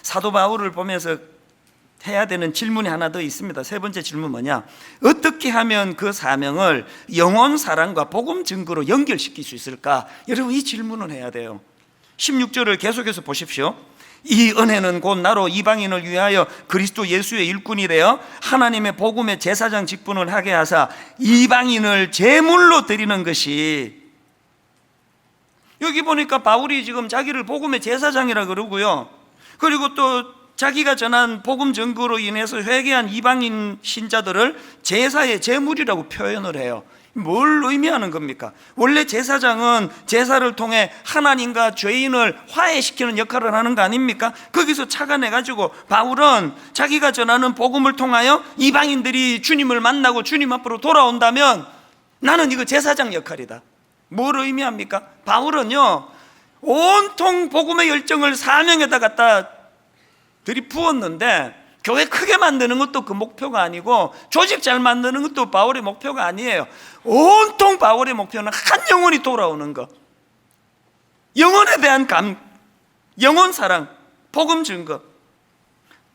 사도 바울을 보면서 해야 되는 질문이 하나 더 있습니다. 세 번째 질문 뭐냐? 어떻게 하면 그 사명을 영혼 사랑과 복음 증거로 연결시킬 수 있을까? 여러분, 이 질문을 해야 돼요. 16절을 계속해서 보십시오. 이 은혜는 곧 나로 이방인을 위하여 그리스도 예수의 일꾼이 되어 하나님의 복음의 제사장 직분을 하게 하사 이방인을 제물로 드리는 것이, 여기 보니까 바울이 지금 자기를 복음의 제사장이라 그러고요, 그리고 또 자기가 전한 복음 증거로 인해서 회개한 이방인 신자들을 제사의 제물이라고 표현을 해요. 뭘 의미하는 겁니까? 원래 제사장은 제사를 통해 하나님과 죄인을 화해시키는 역할을 하는 거 아닙니까? 거기서 착안해가지고 바울은 자기가 전하는 복음을 통하여 이방인들이 주님을 만나고 주님 앞으로 돌아온다면 나는 이거 제사장 역할이다. 뭘 의미합니까? 바울은요, 온통 복음의 열정을 사명에다 갖다 들이부었는데 교회 크게 만드는 것도 그 목표가 아니고 조직 잘 만드는 것도 바울의 목표가 아니에요. 온통 바울의 목표는 한 영혼이 돌아오는 것, 영혼에 대한 영혼 사랑, 복음 증거.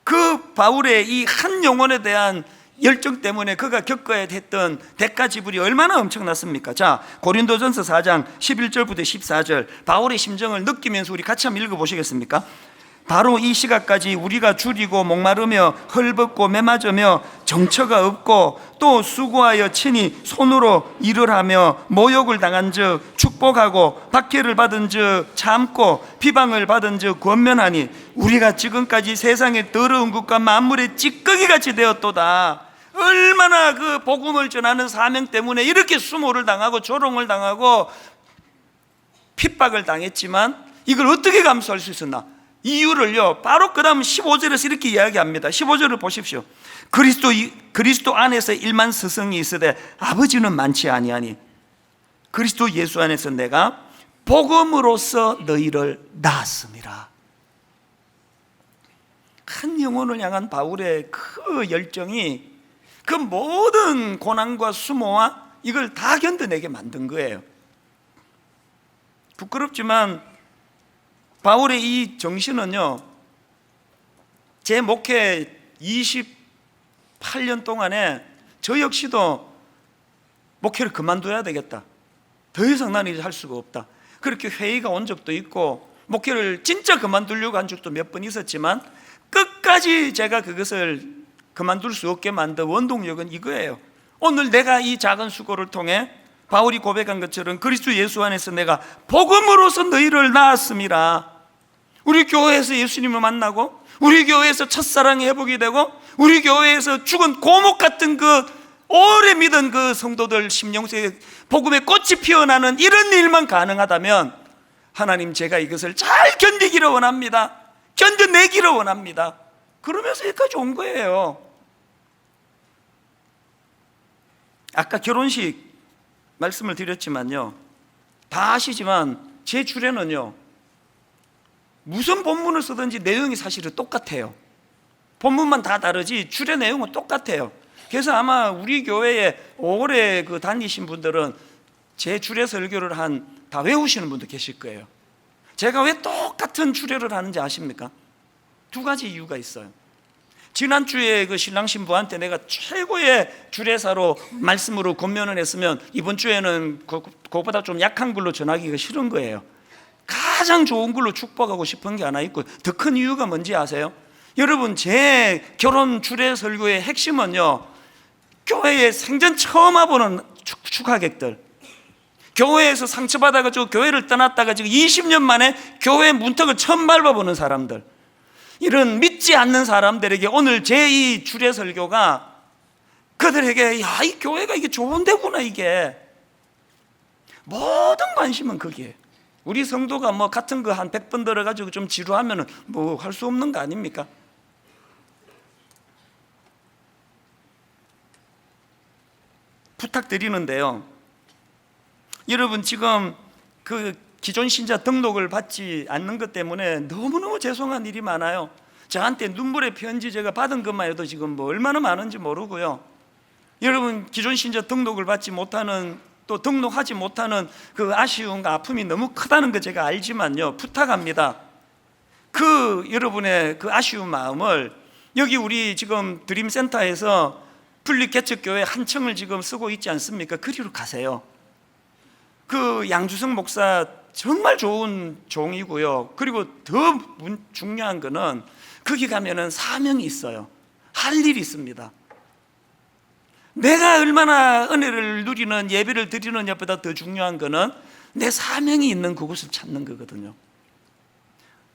그 바울의 이 한 영혼에 대한 열정 때문에 그가 겪어야 했던 대가 지불이 얼마나 엄청났습니까? 자, 고린도전서 4장 11절부터 14절 바울의 심정을 느끼면서 우리 같이 한번 읽어보시겠습니까? 바로 이 시각까지 우리가 줄이고 목마르며 헐벗고 매맞으며 정처가 없고 또 수고하여 친히 손으로 일을 하며 모욕을 당한 즉 축복하고 박해를 받은 즉 참고 비방을 받은 즉 권면하니 우리가 지금까지 세상의 더러운 것과 만물의 찌꺼기같이 되었도다. 얼마나 그 복음을 전하는 사명 때문에 이렇게 수모를 당하고 조롱을 당하고 핍박을 당했지만 이걸 어떻게 감수할 수 있었나? 이유를요, 바로 그 다음 15절에서 이렇게 이야기합니다. 15절을 보십시오. 그리스도 안에서 일만 스승이 있으되 아버지는 많지 아니하니 그리스도 예수 안에서 내가 복음으로써 너희를 낳았습니다. 한 영혼을 향한 바울의 그 열정이 그 모든 고난과 수모와 이걸 다 견뎌내게 만든 거예요. 부끄럽지만 바울의 이 정신은요, 제 목회 28년 동안에 저 역시도 목회를 그만둬야 되겠다, 더 이상 나는 이제 할 수가 없다, 그렇게 회의가 온 적도 있고 목회를 진짜 그만두려고 한 적도 몇 번 있었지만 끝까지 제가 그것을 그만둘 수 없게 만든 원동력은 이거예요. 오늘 내가 이 작은 수고를 통해 바울이 고백한 것처럼 그리스도 예수 안에서 내가 복음으로서 너희를 낳았습니다. 우리 교회에서 예수님을 만나고 우리 교회에서 첫사랑의 회복이 되고 우리 교회에서 죽은 고목 같은 그 오래 믿은 그 성도들 심령속에 복음의 꽃이 피어나는 이런 일만 가능하다면 하나님, 제가 이것을 잘 견디기를 원합니다. 견뎌내기를 원합니다. 그러면서 여기까지 온 거예요. 아까 결혼식 말씀을 드렸지만요, 다 아시지만 제 주례는요, 무슨 본문을 쓰든지 내용이 사실은 똑같아요. 본문만 다 다르지 주례 내용은 똑같아요. 그래서 아마 우리 교회에 오래 그 다니신 분들은 제 주례 설교를 다 외우시는 분도 계실 거예요. 제가 왜 똑같은 주례를 하는지 아십니까? 두 가지 이유가 있어요. 지난주에 그 신랑 신부한테 내가 최고의 주례사로 말씀으로 권면을 했으면 이번 주에는 그거보다 좀 약한 걸로 전하기가 싫은 거예요. 가장 좋은 걸로 축복하고 싶은 게 하나 있고, 더 큰 이유가 뭔지 아세요? 여러분, 제 결혼 주례 설교의 핵심은요, 교회에 생전 처음 와보는 축하객들, 교회에서 상처받아가지고 교회를 떠났다가 지금 20년 만에 교회 문턱을 처음 밟아보는 사람들, 이런 믿지 않는 사람들에게 오늘 제 이 주례 설교가 그들에게, 야, 이 교회가 이게 좋은 데구나, 이게. 모든 관심은 거기에. 우리 성도가 뭐 같은 거 한 100번 들어가지고 좀 지루하면 뭐 할 수 없는 거 아닙니까? 부탁드리는데요, 여러분, 지금 그 기존 신자 등록을 받지 않는 것 때문에 너무너무 죄송한 일이 많아요. 저한테 눈물의 편지 제가 받은 것만 해도 지금 뭐 얼마나 많은지 모르고요. 여러분, 기존 신자 등록을 받지 못하는, 또 등록하지 못하는 그 아쉬움과 아픔이 너무 크다는 거 제가 알지만요, 부탁합니다. 그 여러분의 그 아쉬운 마음을 여기 우리 지금 드림센터에서 분립개척교회 한 층을 지금 쓰고 있지 않습니까? 그리로 가세요. 그 양주성 목사 정말 좋은 종이고요. 그리고 더 중요한 거는 거기 가면은 사명이 있어요. 할 일이 있습니다. 내가 얼마나 은혜를 누리는, 예배를 드리느냐보다 더 중요한 거는 내 사명이 있는 그곳을 찾는 거거든요.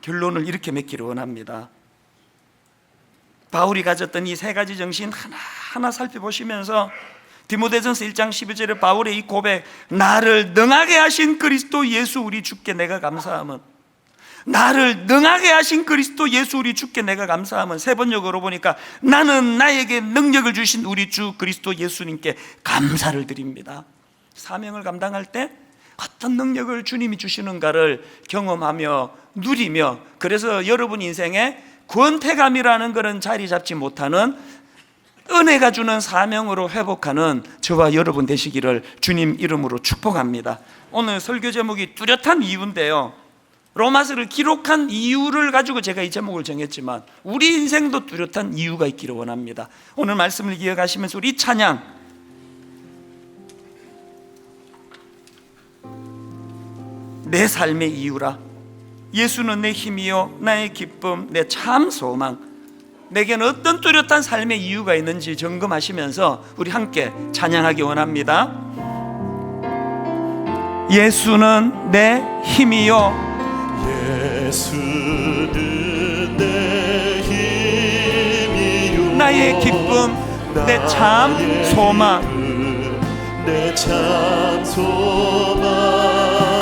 결론을 이렇게 맺기를 원합니다. 바울이 가졌던 이 세 가지 정신 하나하나 살펴보시면서 디모데전서 1장 11절에 바울의 이 고백, 나를 능하게 하신 그리스도 예수 우리 주께 내가 감사함은, 나를 능하게 하신 그리스도 예수 우리 주께 내가 감사함은, 세 번역으로 보니까 나는 나에게 능력을 주신 우리 주 그리스도 예수님께 감사를 드립니다. 사명을 감당할 때 어떤 능력을 주님이 주시는가를 경험하며 누리며, 그래서 여러분 인생에 권태감이라는 것은 자리 잡지 못하는 은혜가 주는 사명으로 회복하는 저와 여러분 되시기를 주님 이름으로 축복합니다. 오늘 설교 제목이 뚜렷한 이유인데요, 로마서를 기록한 이유를 가지고 제가 이 제목을 정했지만 우리 인생도 뚜렷한 이유가 있기를 원합니다. 오늘 말씀을 기억하시면서 우리 찬양, 내 삶의 이유라, 예수는 내 힘이요 나의 기쁨 내 참 소망, 내게는 어떤 뚜렷한 삶의 이유가 있는지 점검하시면서 우리 함께 찬양하기 원합니다. 예수는 내 힘이요, 예수는 내 힘이요 나의 기쁨 내 참 소망, 내 참 소망,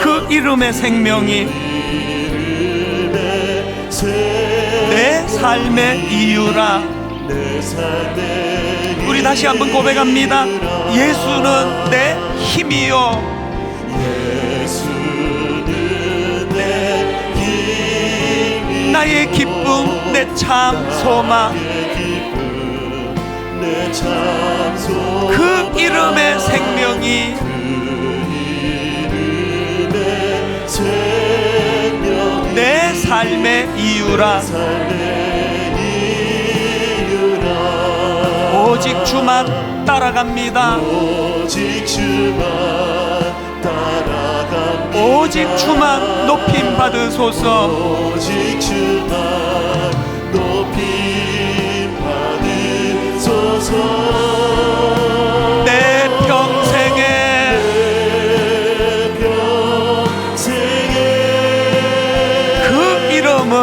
그 이름의 생명이 내 삶의 이유라. 우리 다시 한번 고백합니다. 예수는 내 힘이요, 예수는 내 힘이요 나의 기쁨 내 참 소망, 내 참 소망, 그 이름의 생명이 내 삶의 이유라. 오직 주만 따라갑니다. 오직 주만 따라갑니다. 오직 주만 높임 받으소서. 오직 주만 높임 받으소서. 내 평생에 그 이름을,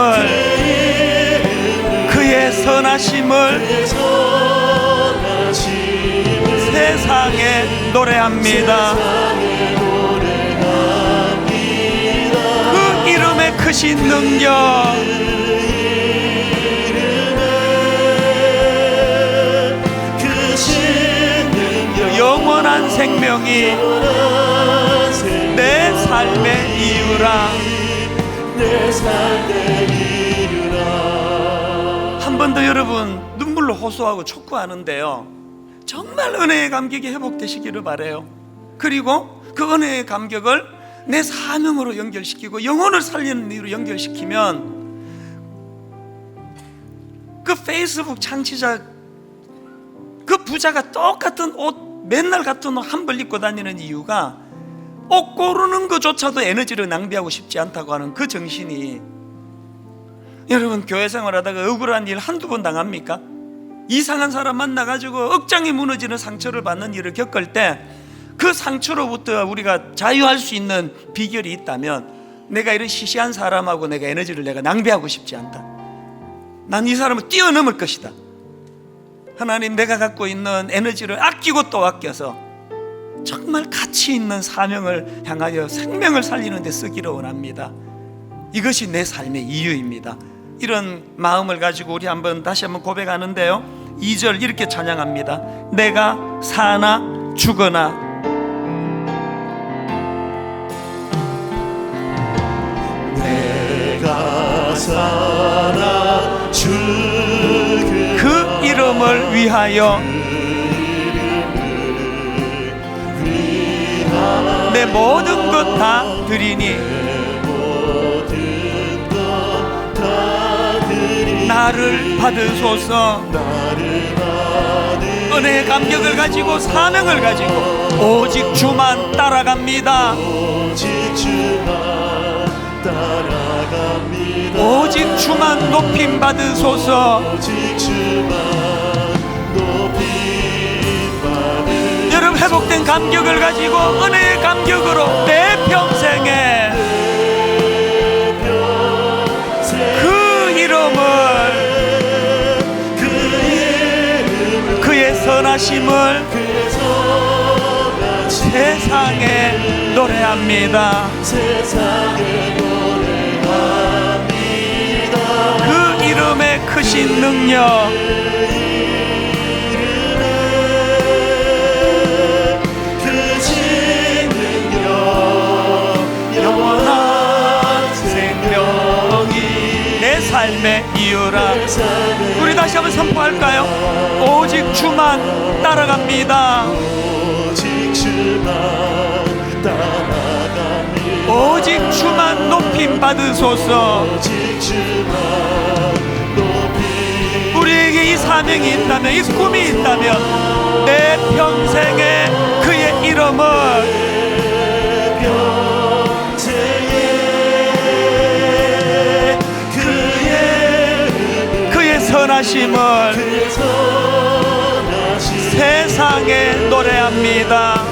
그의 선하심을 세상에 노래합니다. 그 이름의 크신 능력, 영원한 생명이 내 삶의 이유라. 한 번 더 여러분 눈물로 호소하고 촉구하는데요, 정말 은혜의 감격이 회복되시기를 바라요. 그리고 그 은혜의 감격을 내 사명으로 연결시키고 영혼을 살리는 일로 연결시키면 그 페이스북 창시자 그 부자가 똑같은 옷, 맨날 같은 옷 한 벌 입고 다니는 이유가 옷 고르는 것조차도 에너지를 낭비하고 싶지 않다고 하는 그 정신이, 여러분 교회 생활하다가 억울한 일 한두 번 당합니까? 이상한 사람 만나가지고 억장이 무너지는 상처를 받는 일을 겪을 때 그 상처로부터 우리가 자유할 수 있는 비결이 있다면, 내가 이런 시시한 사람하고 내가 에너지를 내가 낭비하고 싶지 않다. 난 이 사람을 뛰어넘을 것이다. 하나님, 내가 갖고 있는 에너지를 아끼고 또 아껴서 정말 가치 있는 사명을 향하여 생명을 살리는 데 쓰기를 원합니다. 이것이 내 삶의 이유입니다. 이런 마음을 가지고 우리 다시 한번 고백하는데요, 2절 이렇게 찬양합니다. 내가 사나 죽으나 내가 살아 죽으나 그 이름을 위하여 내 모든 것 다 드리니 나를 받으소서. 은혜의 감격을 가지고 사명을 가지고 오직 주만 따라갑니다. 오직 주만 따라갑니다. 오직 주만 높임 받으소서. 오직 주만 높임 받으소서. 여러분, 회복된 감격을 가지고 은혜의 감격으로 내 평생에 그 이름을, 그의 선하심을 세상에 노래합니다. 그 이름의 크신 능력, 영원한 생명이 내 삶의 이유라. 우리 다시 한번 선포할까요? 오직 주만 따라갑니다. 오직 주만 따라갑니다. 오직 주만 높임 받으소서. 오직 주만 높임. 우리에게 이 사명이 있다면, 이 꿈이 있다면, 내 평생에 그의 이름을, 그의 선하심을 세상에 노래합니다.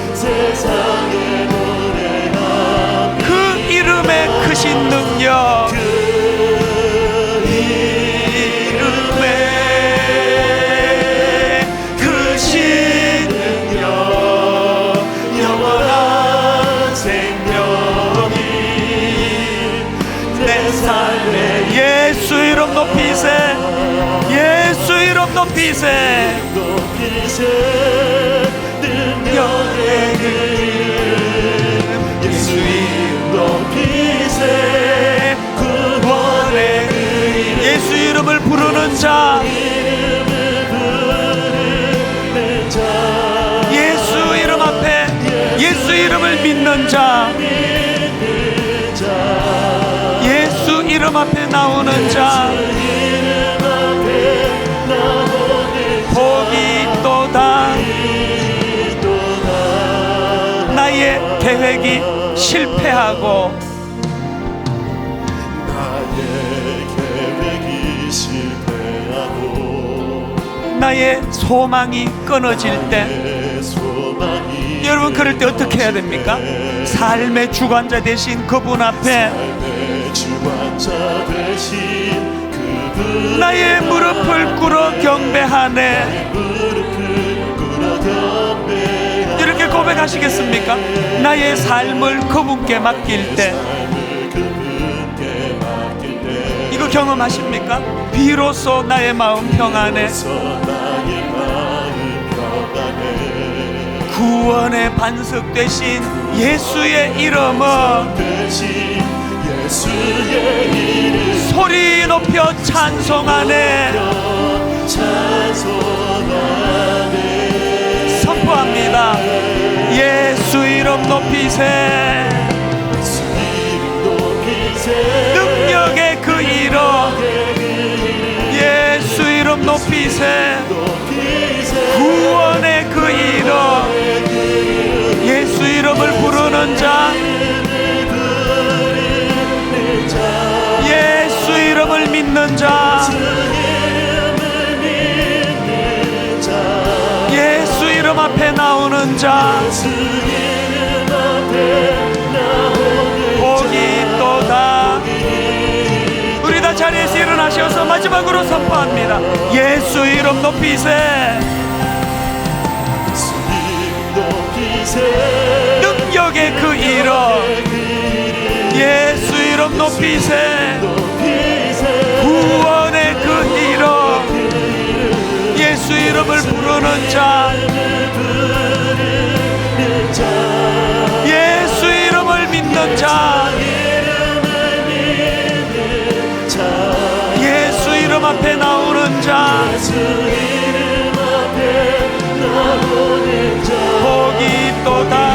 그 이름의 크신 능력, 예수 이름 높이세, 예수 이름 높이세. 능력의 그 이름, 예수 이름 높이세. 구원의 그 이름, 예수 이름을 부르는 자, 예수 이름 앞에 예수 이름을 믿는 자, 예수 이름 앞에 나오는 자, 복이 있도다. 나의 계획이 실패하고 나의 소망이 끊어질 때, 여러분 그럴 때 어떻게 해야 됩니까? 삶의 주관자 되신 그분 앞에 나의 무릎을 꿇어 경배하네. 이렇게 고백하시겠습니까? 나의 삶을 그분께 맡길 때. 이거 경험하십니까? 비로소 나의 마음 평안해. 구원의 반석 되신 예수의 이름은 소리 높여 찬송하네. 선포합니다. 예수 이름 높이세. 능력의 그 이름, 예수 이름 높이세. 구원의 그 이름, 예수 이름을 부르는 자, 예수 이름을 믿는 자, 예수 이름 앞에 나오는 자, 복이 있도다. 우리 다 자리에서 일어나셔서 마지막으로 선포합니다. 예수 이름 높이세. 능력의 그 이름, 예수 이름 높이세. 구원의 그 이름, 예수 이름을 부르는 자, 예수 이름을 믿는 자, 예수 이름 앞에 나오는 자, 복이 있도다.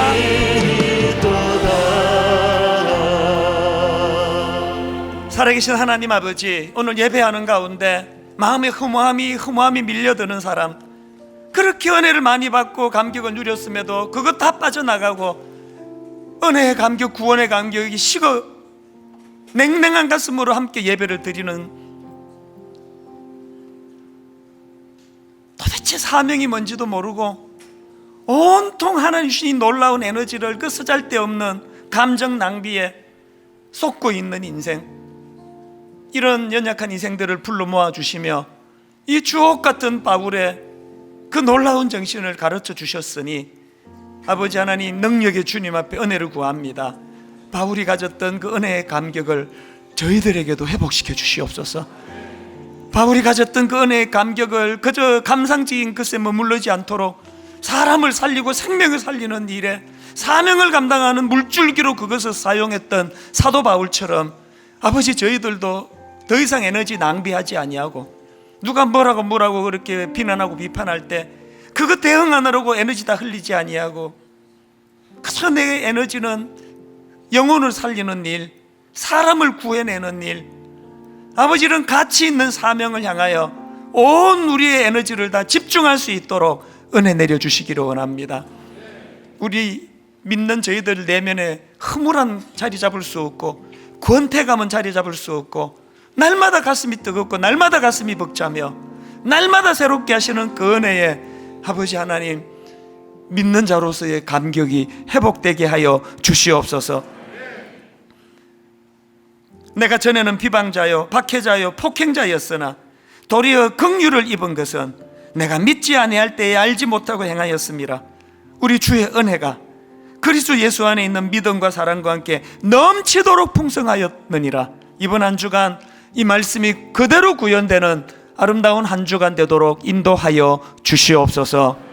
살아계신 하나님 아버지, 오늘 예배하는 가운데 마음에 허무함이 밀려드는 사람, 그렇게 은혜를 많이 받고 감격을 누렸음에도 그것 다 빠져나가고 은혜의 감격, 구원의 감격이 식어 냉랭한 가슴으로 함께 예배를 드리는, 도대체 사명이 뭔지도 모르고 온통 하나님 주신 이 놀라운 에너지를 그 쓰잘데없는 감정 낭비에 쏟고 있는 인생, 이런 연약한 인생들을 불러 모아주시며 이 주옥 같은 바울의 그 놀라운 정신을 가르쳐 주셨으니 아버지 하나님, 능력의 주님 앞에 은혜를 구합니다. 바울이 가졌던 그 은혜의 감격을 저희들에게도 회복시켜 주시옵소서. 바울이 가졌던 그 은혜의 감격을 그저 감상적인 것에 머무르지 않도록 사람을 살리고 생명을 살리는 일에 사명을 감당하는 물줄기로 그것을 사용했던 사도 바울처럼 아버지, 저희들도 더 이상 에너지 낭비하지 아니하고 누가 뭐라고 그렇게 비난하고 비판할 때 그거 대응하느라고 에너지 다 흘리지 아니하고 그저 내 에너지는 영혼을 살리는 일, 사람을 구해내는 일, 아버지, 이런 가치 있는 사명을 향하여 온 우리의 에너지를 다 집중할 수 있도록 은혜 내려주시기를 원합니다. 우리 믿는 저희들 내면에 허물한 자리 잡을 수 없고 권태감은 자리 잡을 수 없고 날마다 가슴이 뜨겁고 날마다 가슴이 벅차며 날마다 새롭게 하시는 그 은혜에 아버지 하나님, 믿는 자로서의 감격이 회복되게 하여 주시옵소서. 내가 전에는 비방자요, 박해자요, 폭행자였으나 도리어 긍휼을 입은 것은 내가 믿지 아니할 때에 알지 못하고 행하였습니다. 우리 주의 은혜가 그리스도 예수 안에 있는 믿음과 사랑과 함께 넘치도록 풍성하였느니라. 이번 한 주간 이 말씀이 그대로 구현되는 아름다운 한 주간 되도록 인도하여 주시옵소서.